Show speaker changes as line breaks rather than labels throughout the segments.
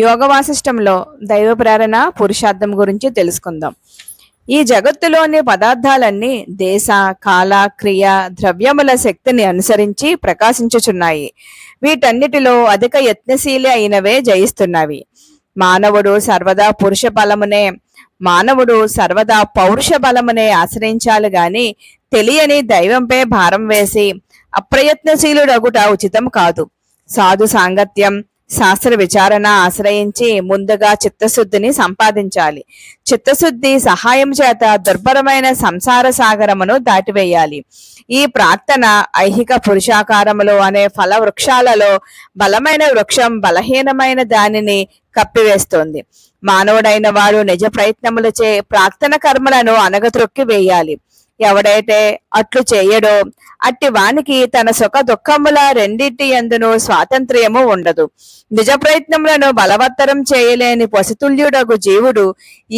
యోగ వాసిష్టంలో దైవ ప్రేరణ పురుషార్థం గురించి తెలుసుకుందాం. ఈ జగత్తులోని పదార్థాలన్నీ దేశ కాల క్రియ ద్రవ్యముల శక్తిని అనుసరించి ప్రకాశించుచున్నాయి. వీటన్నిటిలో అధిక యత్నశీలి అయినవే జయిస్తున్నవి. మానవుడు సర్వదా పౌరుష బలమునే ఆశ్రయించాలి గాని తెలియని దైవంపై భారం వేసి అప్రయత్నశీలుడగుట ఉచితం కాదు. సాధు సాంగత్యం, శాస్త్ర విచారణ ఆశ్రయించి ముందుగా చిత్తశుద్ధిని సంపాదించాలి. చిత్తశుద్ధి సహాయం చేత దుర్భరమైన సంసార సాగరమును దాటివేయాలి. ఈ ప్రార్థన ఐహిక పురుషాకారములు అనే ఫల వృక్షాలలో బలమైన వృక్షం బలహీనమైన దానిని కప్పివేస్తోంది. మానవుడైన వాడు నిజ ప్రయత్నములచే ప్రార్థన కర్మలను అనగత్రొక్కి వేయాలి. ఎవడైతే అట్లు చేయడో అట్టి వానికి తన సుఖ దుఃఖముల రెండింటి యందును స్వాతంత్ర్యము ఉండదు. నిజ ప్రయత్నములను బలవత్తరం చేయలేని పశుతుల్యుడగు జీవుడు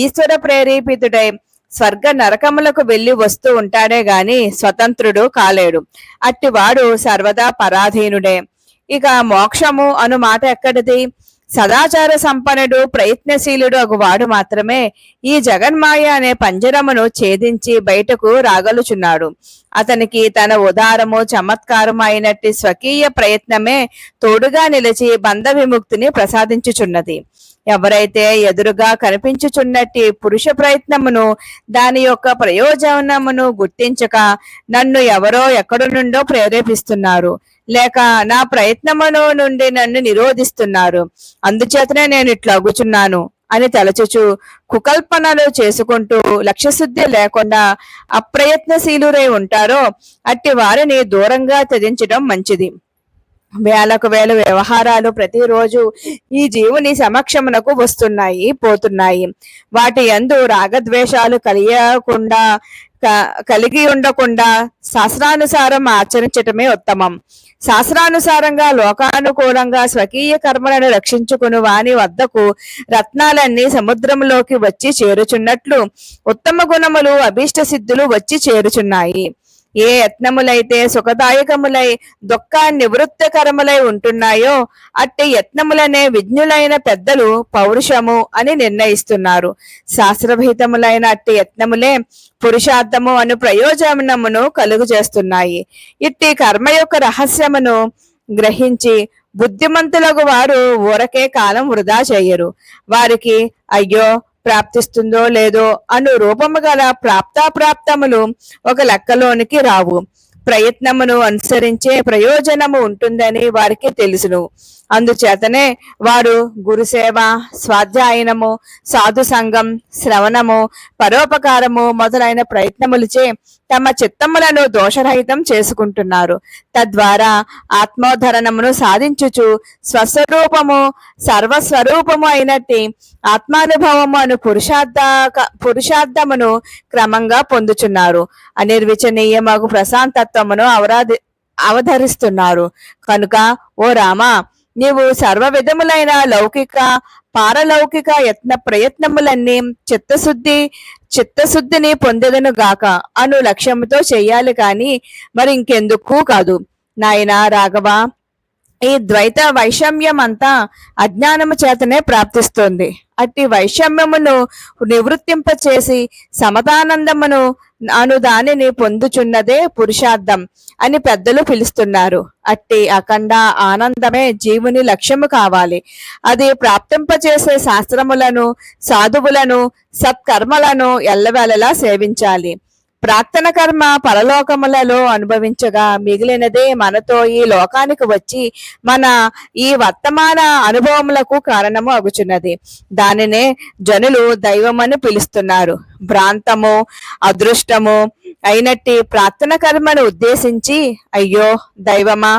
ఈశ్వర ప్రేరేపితుడై స్వర్గ నరకములకు వెళ్లి వస్తూ ఉంటాడే గాని స్వతంత్రుడు కాలేడు. అట్టివాడు సర్వదా పరాధీనుడే. ఇక మోక్షము అను మాట ఎక్కడిది? సదాచార సంపన్నుడు ప్రయత్నశీలుడు అగువాడు మాత్రమే ఈ జగన్మాయ అనే పంజరమును ఛేదించి బయటకు రాగలుచున్నాడు. అతనికి తన ఉదారము చమత్కారము అయినట్టి స్వకీయ ప్రయత్నమే తోడుగా నిలిచి బంధ విముక్తిని ప్రసాదించుచున్నది. ఎవరైతే ఎదురుగా కనిపించుచున్నట్టి పురుష ప్రయత్నమును దాని యొక్క ప్రయోజనమును గుర్తించక నన్ను ఎవరో ఎక్కడి నుండో ప్రేరేపిస్తున్నారు, లేక నా ప్రయత్నమును నుండి నన్ను నిరోధిస్తున్నారు, అందుచేతనే నేను ఇట్లా అగుచున్నాను అని తలచుచు కుకల్పనలు చేసుకుంటూ లక్ష్యశుద్ధి లేకుండా అప్రయత్నశీలురై ఉంటారో అట్టి వారిని దూరంగా త్యజించడం మంచిది. వేలకు వేల వ్యవహారాలు ప్రతిరోజు ఈ జీవుని సమక్షమునకు వస్తున్నాయి పోతున్నాయి. వాటి యందు రాగద్వేషాలు కలిగి ఉండకుండా శాస్త్రానుసారం ఆచరించటమే ఉత్తమం. శాస్త్రానుసారంగా లోకానుకూలంగా స్వకీయ కర్మలను రక్షించుకుని వాని వద్దకు రత్నాలన్నీ సముద్రంలోకి వచ్చి చేరుచున్నట్లు ఉత్తమ గుణములు అభీష్ట సిద్ధులు వచ్చి చేరుచున్నాయి. ఏ యత్నములైతే సుఖదాయకములై దుఃఖ నివృత్తకరములై ఉంటున్నాయో అట్టి యత్నములనే విజ్ఞులైన పెద్దలు పౌరుషము అని నిర్ణయిస్తున్నారు. శాస్త్రవిహితములైన అట్టి యత్నములే పురుషార్థము అను ప్రయోజనమును కలుగు చేస్తున్నాయి. ఇట్టి కర్మ యొక్క రహస్యమును గ్రహించి బుద్ధిమంతులకు వారు ఊరకే కాలం వృధా చేయరు. వారికి అయ్యో ప్రాప్తిస్తుందో లేదో అను రూపము గల ప్రాప్తాప్రాప్తములు ఒక లెక్కలోనికి రావు. ప్రయత్నమును అనుసరించే ప్రయోజనము ఉంటుందని వారికి తెలుసును. అందుచేతనే వారు గురుసేవ, స్వాధ్యాయనము, సాధు సంఘం, శ్రవణము, పరోపకారము మొదలైన ప్రయత్నములచే తమ చిత్తములను దోషరహితం చేసుకుంటున్నారు. తద్వారా ఆత్మోద్ధరణమును సాధించుచు స్వస్వరూపము సర్వస్వరూపము అయినట్టి ఆత్మానుభవము అను పురుషార్థమును క్రమంగా పొందుచున్నారు. అనిర్వచనీయమగు ప్రశాంతత్వమును అవధరిస్తున్నారు. కనుక ఓ రామా, నీవు సర్వ విధములైన లౌకిక పారలౌకిక ప్రయత్నములన్నీ చిత్తశుద్ధిని పొందెదను గాక అను లక్ష్యముతో చెయ్యాలి కాని మరి ఇంకెందుకు కాదు. నాయనా రాఘవ, ఈ ద్వైత వైషమ్యం అంతా అజ్ఞానము చేతనే ప్రాప్తిస్తుంది. అట్టి వైషమ్యమును నివృత్తింపచేసి సమతానందమును అను దానిని పొందుచున్నదే పురుషార్థం అని పెద్దలు పిలుస్తున్నారు. అట్టి అఖండ ఆనందమే జీవుని లక్ష్యము కావాలి. అది ప్రాప్తింపచేసే శాస్త్రములను, సాధువులను, సత్కర్మలను ఎల్లవేళలా సేవించాలి. ప్రార్థన కర్మ పరలోకములలో అనుభవించగా మిగిలినదే మనతో ఈ లోకానికి వచ్చి మన ఈ వర్తమాన అనుభవములకు కారణము అగుచున్నది. దానినే జనులు దైవమని పిలుస్తున్నారు. భ్రాంతము, అదృష్టము అయినట్టి ప్రార్థన కర్మను ఉద్దేశించి అయ్యో దైవమా,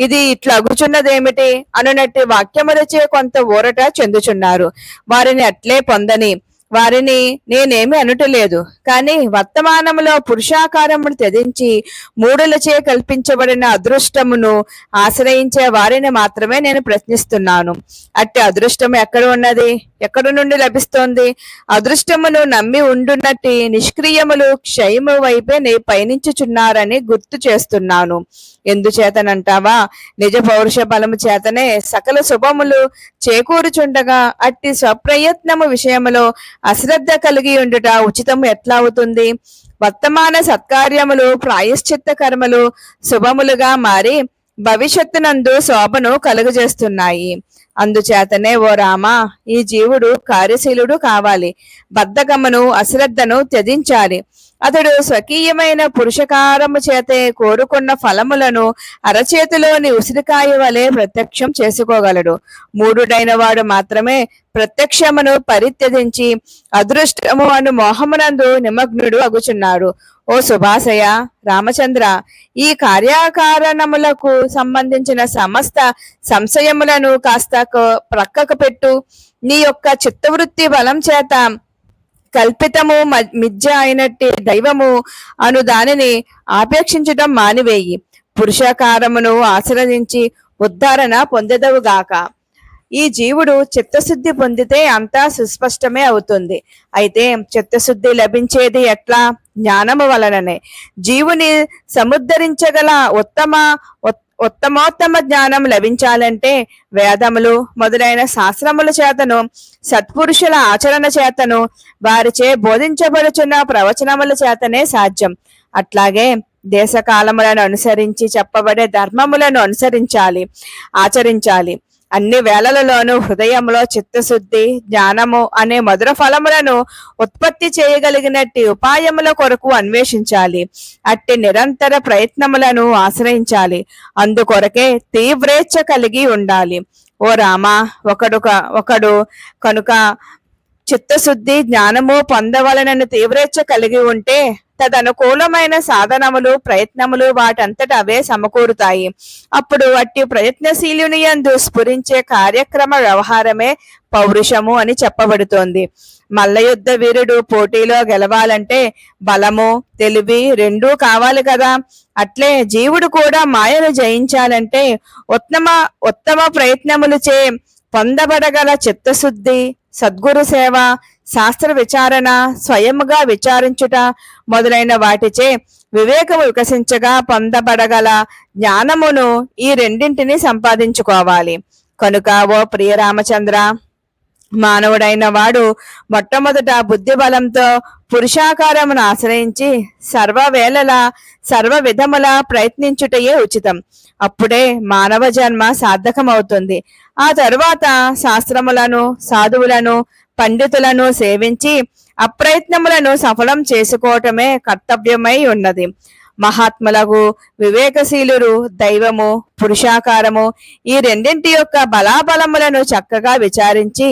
ఇది ఇట్లా అగుచున్నదేమిటి అనునట్టి వాక్యములచే కొంత ఊరట చెందుచున్నారు. వారిని అట్లే పొందని వారిని నేనేమి అనుటలేదు. కానీ వర్తమానములో పురుషాకారమును త్యజించి మూడులచే కల్పించబడిన అదృష్టమును ఆశ్రయించే వారిని మాత్రమే నేను ప్రశ్నిస్తున్నాను. అట్టి అదృష్టము ఎక్కడ ఉన్నది? ఎక్కడి నుండి లభిస్తోంది? అదృష్టమును నమ్మి ఉండునట్టి నిష్క్రియములు క్షయము వైపే నే పయనించుచున్నారని గుర్తు చేస్తున్నాను. ఎందుచేతనంటావా? నిజ పౌరుష బలము చేతనే సకల శుభములు చేకూరుచుండగా అట్టి స్వప్రయత్నము విషయములో అశ్రద్ధ కలిగి ఉండుట ఉచితము ఎట్లా అవుతుంది? వర్తమాన సత్కార్యములు ప్రాయశ్చిత్త కర్మలు శుభములుగా మారి భవిష్యత్తునందు శోభను కలుగజేస్తున్నాయి. అందుచేతనే ఓ రామ, ఈ జీవుడు కార్యశీలుడు కావాలి. బద్ధకమును అశ్రద్ధను త్యజించాలి. అతడు స్వకీయమైన పురుషకారము చేతే కోరుకున్న ఫలములను అరచేతిలోని ఉసిరికాయ వలె ప్రత్యక్షం చేసుకోగలడు. మూఢుడైన వాడు మాత్రమే ప్రత్యక్షమును పరిత్యజించి అదృష్టము అను మోహమునందు నిమగ్నుడు అగుచున్నాడు. ఓ సుభాషయ రామచంద్ర, ఈ కార్యకారణములకు సంబంధించిన సమస్త సంశయములను కాస్త ప్రక్కకు పెట్టు. నీ యొక్క చిత్తవృత్తి బలం చేత కల్పితము మిథ్య అయినట్టి దైవము అను దానిని ఆపేక్షించటం మానివేయి. పురుషాకారమును ఆశ్రయించి ఉద్ధరణ పొందెదవుగాక. ఈ జీవుడు చిత్తశుద్ధి పొందితే అంతా సుస్పష్టమే అవుతుంది. అయితే చిత్తశుద్ధి లభించేది ఎట్లా? జ్ఞానము వలననే. జీవుని సముద్ధరించగల ఉత్తమోత్తమ జ్ఞానం లభించాలంటే వేదములు మొదలైన శాస్త్రముల చేతను సత్పురుషుల ఆచరణ చేతను వారిచే బోధించబడుచున్న ప్రవచనముల చేతనే సాధ్యం. అట్లాగే దేశకాలములను అనుసరించి చెప్పబడే ధర్మములను ఆచరించాలి. అన్ని వేళలలోనూ హృదయంలో చిత్తశుద్ధి జ్ఞానము అనే మధుర ఫలములను ఉత్పత్తి చేయగలిగినట్టి ఉపాయముల కొరకు అన్వేషించాలి. అట్టి నిరంతర ప్రయత్నములను ఆశ్రయించాలి. అందుకొరకే తీవ్రేచ్ఛ కలిగి ఉండాలి. ఓ రామ, ఒకడు కనుక చిత్తశుద్ధి జ్ఞానము పొందవలనని తీవ్రేచ్ఛ కలిగి ఉంటే తదనుకూలమైన సాధనములు ప్రయత్నములు వాటంతట అవే సమకూరుతాయి. అప్పుడు అట్టి ప్రయత్నశీలుని యందు స్ఫురించే కార్యక్రమ వ్యవహారమే పౌరుషము అని చెప్పబడుతోంది. మల్లయుద్ధ వీరుడు పోటీలో గెలవాలంటే బలము తెలివి రెండూ కావాలి కదా. అట్లే జీవుడు కూడా మాయను జయించాలంటే ఉత్తమ ప్రయత్నములచే పొందబడగల చిత్తశుద్ధి, సద్గురు సేవ, శాస్త్ర విచారణ, స్వయముగా విచారించుట మొదలైన వాటిచే వివేకము వికసించగా పొందబడగల జ్ఞానమును ఈ రెండింటిని సంపాదించుకోవాలి. కనుక ఓ ప్రియ రామచంద్ర, మానవుడైన వాడు మొట్టమొదట బుద్ధి బలంతో పురుషాకారమును ఆశ్రయించి సర్వవేళలా సర్వ విధముల ప్రయత్నించుటయే ఉచితం. అప్పుడే మానవ జన్మ సార్థకమవుతుంది. ఆ తరువాత శాస్త్రములను, సాధువులను, పండితులను సేవించి అప్రయత్నములను సఫలం చేసుకోవటమే కర్తవ్యమై ఉన్నది. మహాత్ములకు వివేకశీలురు దైవము, పురుషాకారము ఈ రెండింటి యొక్క బలాబలములను చక్కగా విచారించి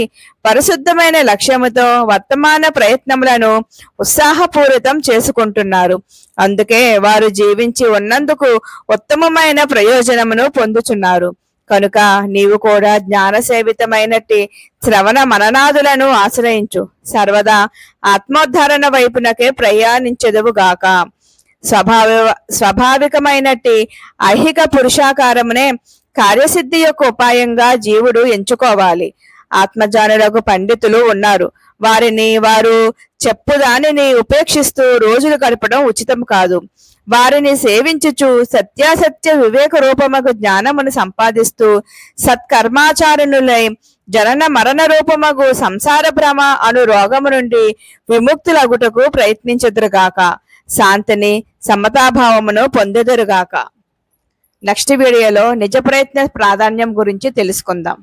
పరిశుద్ధమైన లక్ష్యముతో వర్తమాన ప్రయత్నములను ఉత్సాహపూరితం చేసుకుంటున్నారు. అందుకే వారు జీవించి ఉన్నందుకు ఉత్తమమైన ప్రయోజనమును పొందుచున్నారు. కనుక నీవు కూడా జ్ఞాన సేవితమైనట్టి శ్రవణ మననాదులను ఆశ్రయించు. సర్వదా ఆత్మోద్ధరణ వైపునకే ప్రయాణించెదవుగాక. స్వాభావికమైనట్టి ఐహిక పురుషాకారమునే కార్యసిద్ధి యొక్క ఉపాయంగా జీవుడు ఎంచుకోవాలి. ఆత్మజ్ఞానులకు పండితులు ఉన్నారు. వారు చెప్పుదానిని ఉపేక్షిస్తూ రోజులు గడపడం ఉచితం కాదు. వారిని సేవించుచు సత్యాసత్య వివేక రూపమగు జ్ఞానమును సంపాదిస్తూ సత్కర్మాచారణులై జనన మరణ రూపమగు సంసార భ్రమ అను రోగము నుండి విముక్తులగుటకు ప్రయత్నించెదరుగాక. శాంతిని సమతాభావమును పొందెదరుగాక. నెక్స్ట్ వీడియోలో నిజ ప్రయత్న ప్రాధాన్యం గురించి తెలుసుకుందాం.